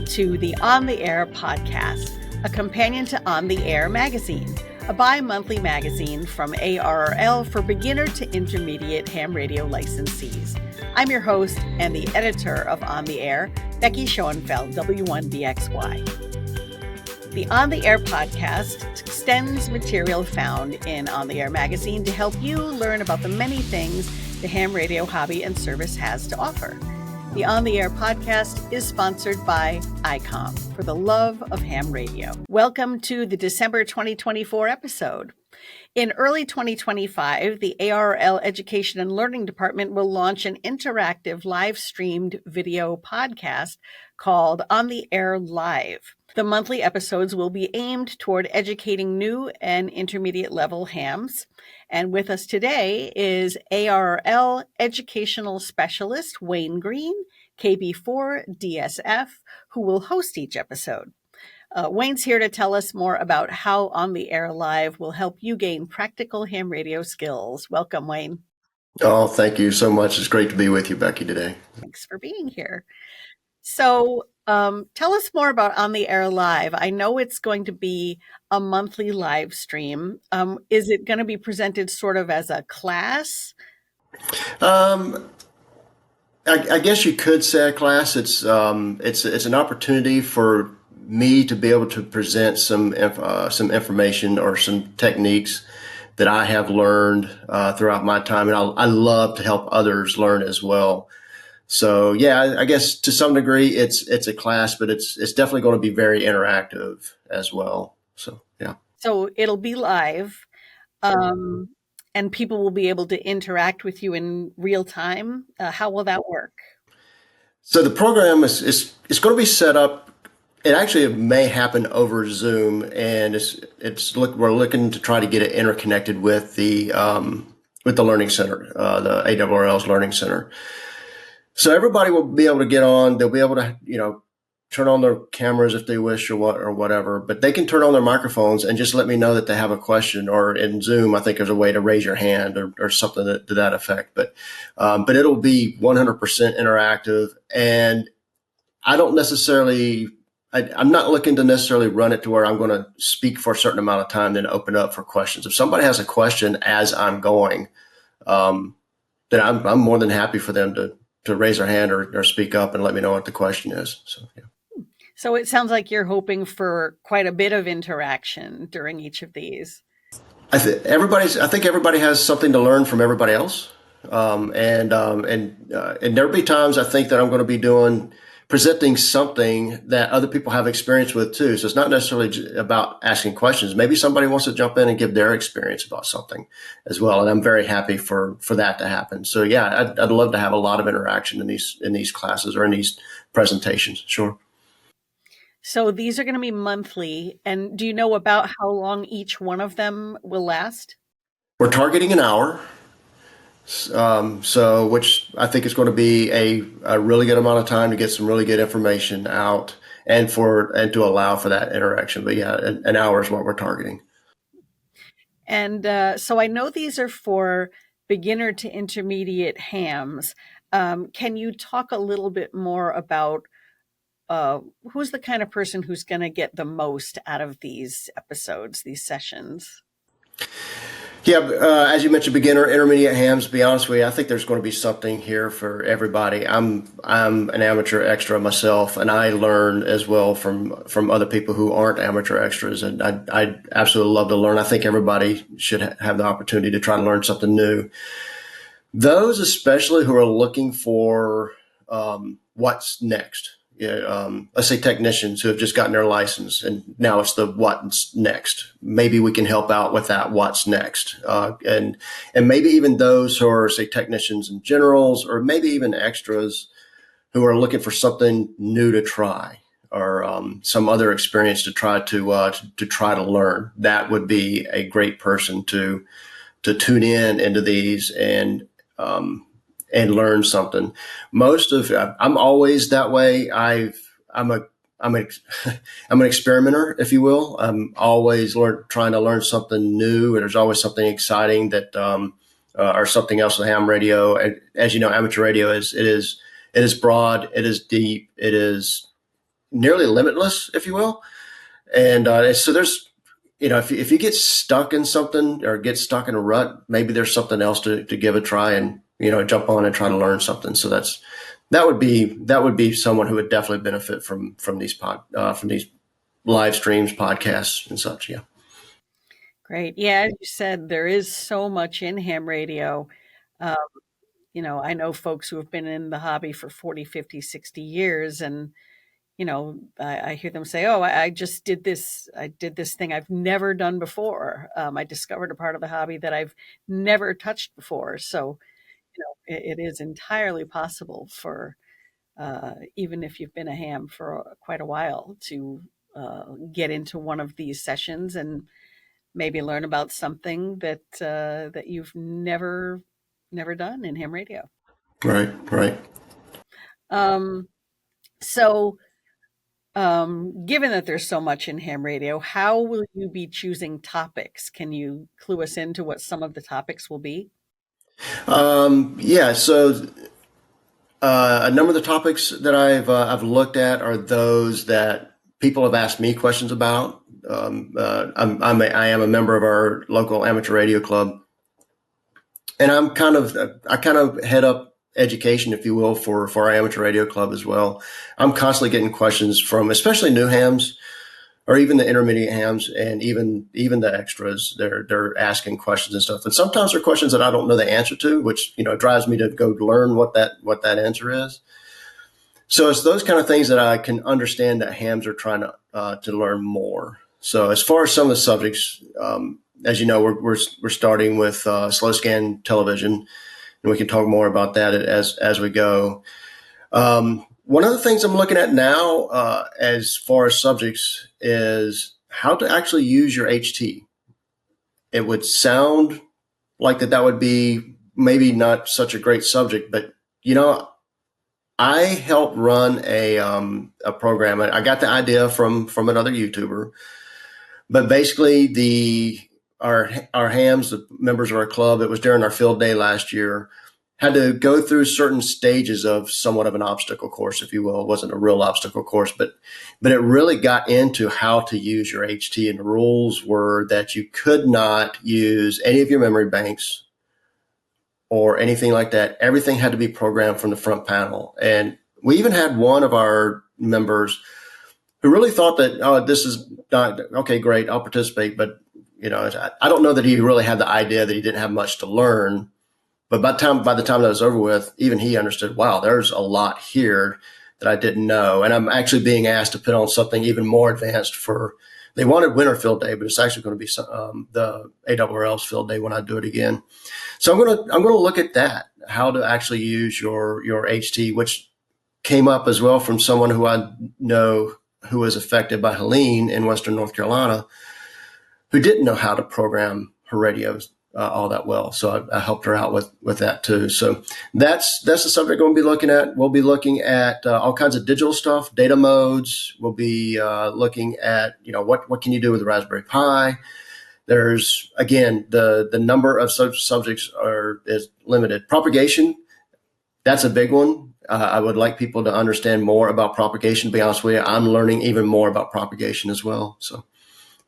Welcome to the On the Air podcast, a companion to On the Air magazine, a bi-monthly magazine from ARRL for beginner to intermediate ham radio licensees. I'm your host and the editor of On the Air, Becky Schoenfeld, W1BXY. The On the Air podcast extends material found in On the Air magazine to help you learn about the many things the ham radio hobby and service has to offer. The On the Air podcast is sponsored by ICOM for the love of ham radio. Welcome to the December 2024 episode. In early 2025, the ARRL Education and Learning Department will launch an interactive live-streamed video podcast called On the Air Live. The monthly episodes will be aimed toward educating new and intermediate level hams. And with us today is ARRL Educational Specialist Wayne Greene, KB4 DSF, who will host each episode. Wayne's here to tell us more about how On the Air Live will help you gain practical ham radio skills. Welcome, Wayne. Oh, thank you so much. It's great to be with you, Becky, today. Thanks for being here. So tell us more about On the Air Live. I know it's going to be a monthly live stream. Is it going to be presented sort of as a class? I guess you could say a class. It's an opportunity for me to be able to present some information or some techniques that I have learned throughout my time, and I love to help others learn as well. So yeah, I guess to some degree it's a class, but it's definitely going to be very interactive as well. So yeah. So it'll be live, and people will be able to interact with you in real time. How will that work? So the program is going to be set up. It may happen over Zoom, and we're looking to try to get it interconnected with the Learning Center, the ARRL's Learning Center. So everybody will be able to get on. They'll be able to, turn on their cameras if they wish or whatever, but they can turn on their microphones and just let me know that they have a question. Or in Zoom, I think there's a way to raise your hand or something to that effect. But it'll be 100% interactive, and I don't necessarily. I'm not looking to necessarily run it to where I'm going to speak for a certain amount of time, then open up for questions. If somebody has a question as I'm going, then I'm more than happy for them to raise their hand or speak up and let me know what the question is. So, yeah. So it sounds like you're hoping for quite a bit of interaction during each of these. I think everybody has something to learn from everybody else. And there'll be times I think that I'm going to be presenting something that other people have experience with too. So it's not necessarily about asking questions. Maybe somebody wants to jump in and give their experience about something as well. And I'm very happy for that to happen. So yeah, I'd love to have a lot of interaction in these classes or in these presentations. Sure. So these are going to be monthly. And do you know about how long each one of them will last? We're targeting an hour. So which I think is going to be a really good amount of time to get some really good information out and to allow for that interaction. But yeah, an hour is what we're targeting. And so I know these are for beginner to intermediate hams. Can you talk a little bit more about who's the kind of person who's going to get the most out of these episodes, these sessions? Yeah, as you mentioned, beginner, intermediate hams. To be honest with you, I think there's going to be something here for everybody. I'm an amateur extra myself, and I learn as well from other people who aren't amateur extras, and I absolutely love to learn. I think everybody should have the opportunity to try to learn something new. Those especially who are looking for what's next. Let's say technicians who have just gotten their license and now it's the what's next. Maybe we can help out with that what's next. And maybe even those who are, say, technicians and generals, or maybe even extras who are looking for something new to try or some other experience to try to learn. That would be a great person to tune into these and learn something. I'm always that way. I'm an experimenter, if you will. I'm always trying to learn something new, and there's always something exciting that, or something else with ham radio. As you know, amateur radio is broad, it is deep, it is nearly limitless, if you will. And so there's, if you get stuck in something or get stuck in a rut, maybe there's something else to give a try and, jump on and try to learn something. So that would be someone who would definitely benefit from these live streams, podcasts, and such. Yeah. Great. Yeah, as you said, there is so much in ham radio. Um, I know folks who have been in the hobby for 40, 50, 60 years, and I hear them say, "Oh, I just did this. I did this thing I've never done before. I discovered a part of the hobby that I've never touched before." So, it is entirely possible for even if you've been a ham for quite a while to get into one of these sessions and maybe learn about something that you've never done in ham radio. Right. Right. Um, so given that there's so much in ham radio, how will you be choosing topics? Can you clue us into what some of the topics will be? Yeah. So a number of the topics that I've looked at are those that people have asked me questions about. I am a member of our local amateur radio club, and I kind of head up education, if you will, for our amateur radio club as well. I'm constantly getting questions from especially new hams or even the intermediate hams and even the extras. They're asking questions and stuff, and sometimes they're questions that I don't know the answer to, which drives me to go learn what that answer is. So it's those kind of things that I can understand that hams are trying to learn more. So as far as some of the subjects, as you know, we're starting with slow scan television, and we can talk more about that as we go. One of the things I'm looking at now, as far as subjects, is how to actually use your HT. It would sound like that would be maybe not such a great subject, but you know, I helped run a program. I got the idea from another YouTuber, but basically our hams, the members of our club, it was during our field day last year, had to go through certain stages of somewhat of an obstacle course, if you will. It wasn't a real obstacle course, but it really got into how to use your HT, and the rules were that you could not use any of your memory banks or anything like that. Everything had to be programmed from the front panel. And we even had one of our members who really thought that, oh, this is not okay, great, I'll participate. But, I don't know that he really had the idea that he didn't have much to learn. But by the time that was over with, even he understood, wow, there's a lot here that I didn't know. And I'm actually being asked to put on something even more advanced they wanted winter field day, but it's actually going to be the ARRL's field day when I do it again. So I'm gonna look at that, how to actually use your HT, which came up as well from someone who I know who was affected by Helene in Western North Carolina, who didn't know how to program her radios all that well. So I helped her out with that too. So that's the subject we'll be looking at. We'll be looking at all kinds of digital stuff, data modes. We'll be looking at what can you do with the Raspberry Pi. There's, again, the number of such subjects is limited. Propagation, that's a big one. I would like people to understand more about propagation. To be honest with you, I'm learning even more about propagation as well.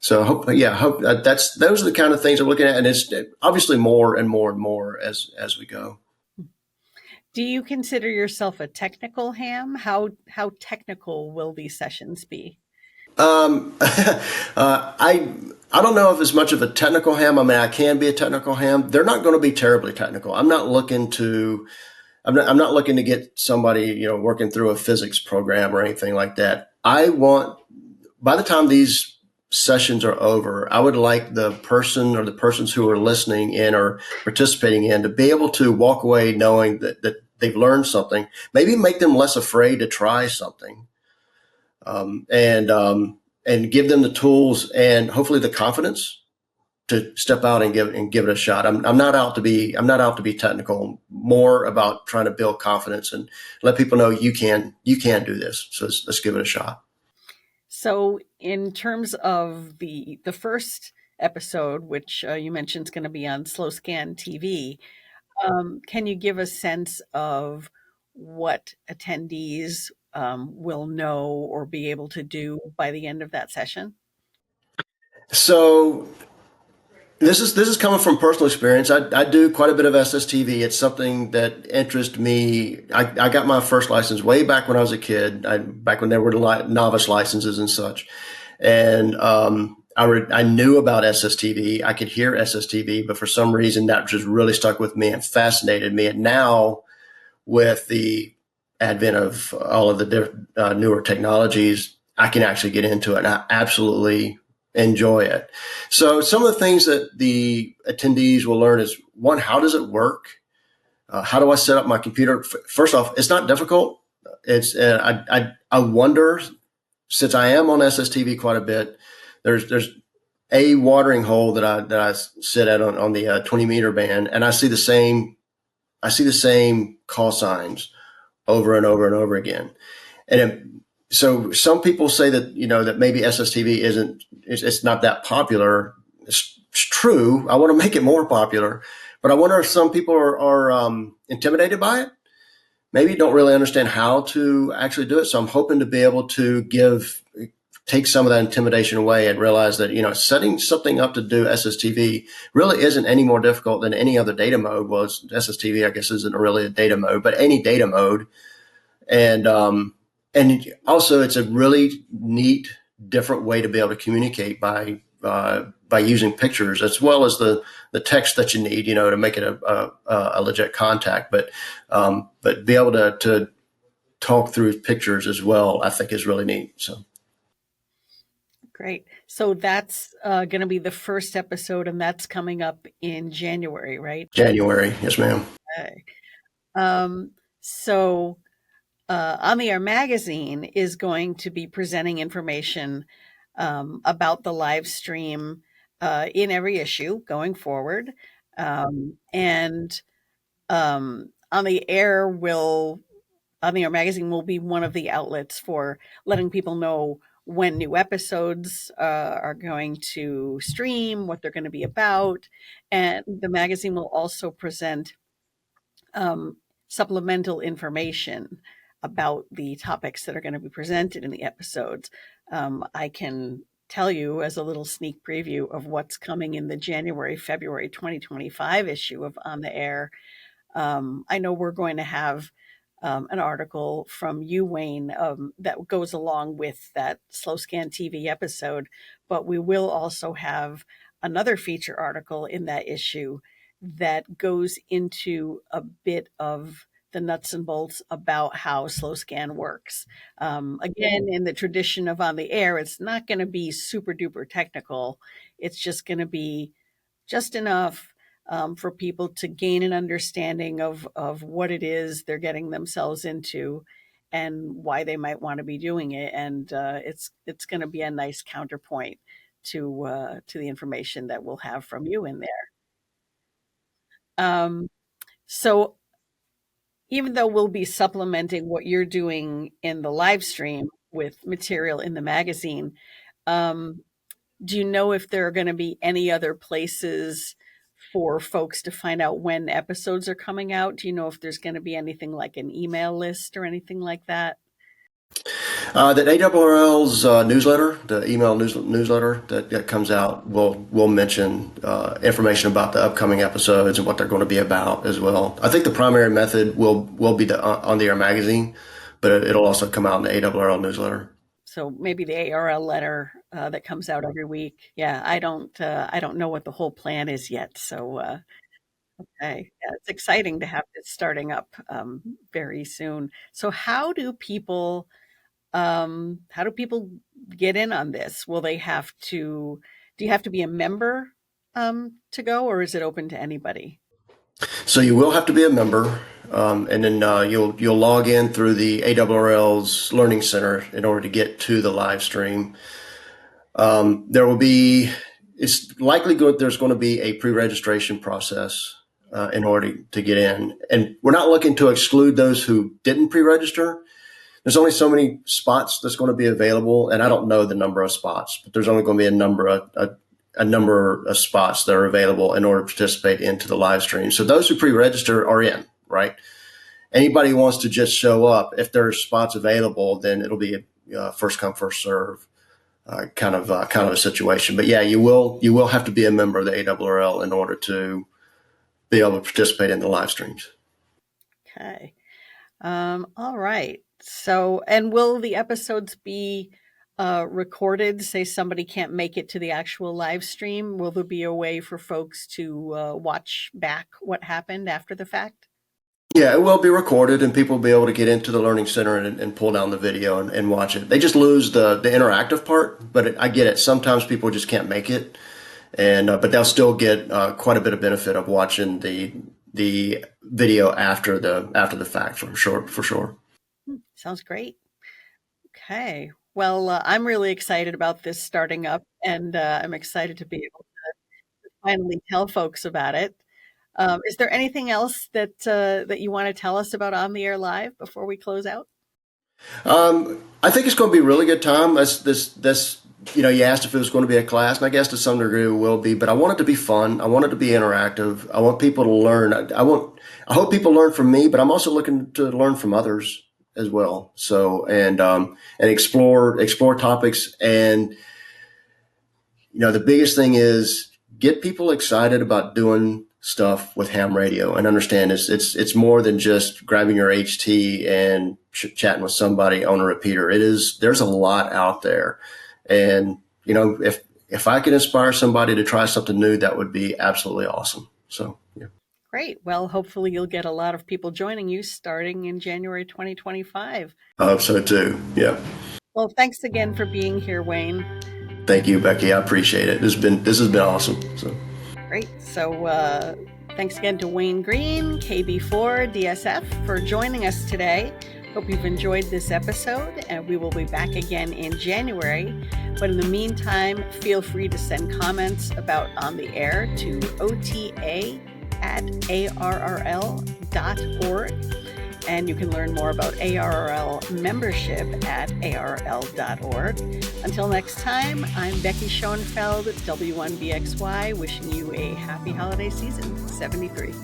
So hope those are the kind of things I'm looking at, and it's obviously more and more and more as we go. Do you consider yourself a technical ham? How technical will these sessions be? I don't know if it's much of a technical ham. I mean, I can be a technical ham. They're not going to be terribly technical. I'm not looking to get somebody, working through a physics program or anything like that. By the time these sessions are over, I would like the person or the persons who are listening in or participating in to be able to walk away knowing that they've learned something, maybe make them less afraid to try something, um, and, um, and give them the tools and hopefully the confidence to step out and give it a shot. I'm not out to be technical. More about trying to build confidence and let people know you can do this. So let's give it a shot. So, in terms of the first episode, which you mentioned is going to be on Slow Scan TV, can you give a sense of what attendees will know or be able to do by the end of that session? So this is coming from personal experience. I do quite a bit of SSTV. It's something that interests me. I got my first license way back when I was a kid, back when there were novice licenses and such. And I knew about SSTV. I could hear SSTV, but for some reason that just really stuck with me and fascinated me. And now, with the advent of all of the newer technologies, I can actually get into it. And I absolutely enjoy it. So some of the things that the attendees will learn is, one, how does it work? How do I set up my computer? First off, it's not difficult. It's I wonder, since I am on SSTV quite a bit, there's a watering hole that I sit at on the 20-meter band, and I see the same call signs over and over and over again. And so some people say that, that maybe SSTV it's not that popular. It's true. I want to make it more popular, but I wonder if some people are intimidated by it. Maybe don't really understand how to actually do it. So I'm hoping to be able to take some of that intimidation away and realize that, setting something up to do SSTV really isn't any more difficult than any other data mode was. SSTV, I guess, isn't really a data mode, but any data mode. And also it's a really neat, different way to be able to communicate by using pictures as well as the text that you need, to make it a legit contact. But be able to talk through pictures as well, I think is really neat. So. Great. So that's going to be the first episode, and that's coming up in January, right? January, yes, ma'am. Okay. So On the Air magazine is going to be presenting information about the live stream in every issue going forward. And On the Air On the Air magazine will be one of the outlets for letting people know when new episodes are going to stream, what they're going to be about. And the magazine will also present supplemental information about the topics that are going to be presented in the episodes. I can tell you as a little sneak preview of what's coming in the February 2025 issue of On the Air. I know we're going to have an article from you, Wayne, that goes along with that Slow Scan TV episode, but we will also have another feature article in that issue that goes into a bit of the nuts and bolts about how Slow Scan works. Again, in the tradition of On the Air, it's not going to be super duper technical. It's just going to be just enough for people to gain an understanding of what it is they're getting themselves into and why they might want to be doing it. And it's going to be a nice counterpoint to the information that we'll have from you in there. So even though we'll be supplementing what you're doing in the live stream with material in the magazine, do you know if there are going to be any other places for folks to find out when episodes are coming out? Do you know if there's going to be anything like an email list or anything like that? The ARRL's newsletter, the email newsletter that comes out, will mention information about the upcoming episodes and what they're going to be about as well. I think the primary method will be the On the Air magazine, but it'll also come out in the ARRL newsletter. So maybe the ARRL letter that comes out every week. Yeah, I don't know what the whole plan is yet. So okay, yeah, it's exciting to have this starting up very soon. So how do people get in on this? Will they have to? Do you have to be a member to go, or is it open to anybody? So you will have to be a member, and then you'll log in through the ARRL's Learning Center in order to get to the live stream. There will be, it's likely good. There's going to be a pre-registration process in order to get in, and we're not looking to exclude those who didn't pre-register. There's only so many spots that's going to be available, and I don't know the number of spots, but there's only going to be a number of spots that are available in order to participate into the live stream. So those who pre-register are in, right? anybody who wants to just show up, if there's spots available, then it'll be a first come, first serve kind of a situation. But yeah, you will have to be a member of the ARRL in order to be able to participate in the live streams. Okay. All right. So, and will the episodes be recorded? Say somebody can't make it to the actual live stream. Will there be a way for folks to watch back what happened after the fact? Yeah, it will be recorded, and people will be able to get into the Learning Center and pull down the video and watch it. They just lose the interactive part, but I get it. Sometimes people just can't make it, and but they'll still get quite a bit of benefit of watching the video after the fact, for sure. Sounds great. Okay. Well, I'm really excited about this starting up, and I'm excited to be able to finally tell folks about it. Is there anything else that you want to tell us about On the Air Live before we close out? I think it's going to be a really good time. This you asked if it was going to be a class, and I guess to some degree it will be. But I want it to be fun. I want it to be interactive. I want people to learn. I hope people learn from me, but I'm also looking to learn from others as well. So and explore topics. And the biggest thing is get people excited about doing stuff with ham radio, and understand it's more than just grabbing your HT and chatting with somebody on a repeater. There's a lot out there, and if I can inspire somebody to try something new, that would be absolutely awesome. So yeah. Great. Well, hopefully you'll get a lot of people joining you starting in January 2025. I hope so too. Yeah. Well, thanks again for being here, Wayne. Thank you, Becky. I appreciate it. This has been awesome. So. Great. So thanks again to Wayne Greene, KB4 DSF, for joining us today. Hope you've enjoyed this episode, and we will be back again in January. But in the meantime, feel free to send comments about On the Air to ota@arrl.org. And you can learn more about ARRL membership at arrl.org. Until next time, I'm Becky Schoenfeld at W1BXY, wishing you a happy holiday season. 73.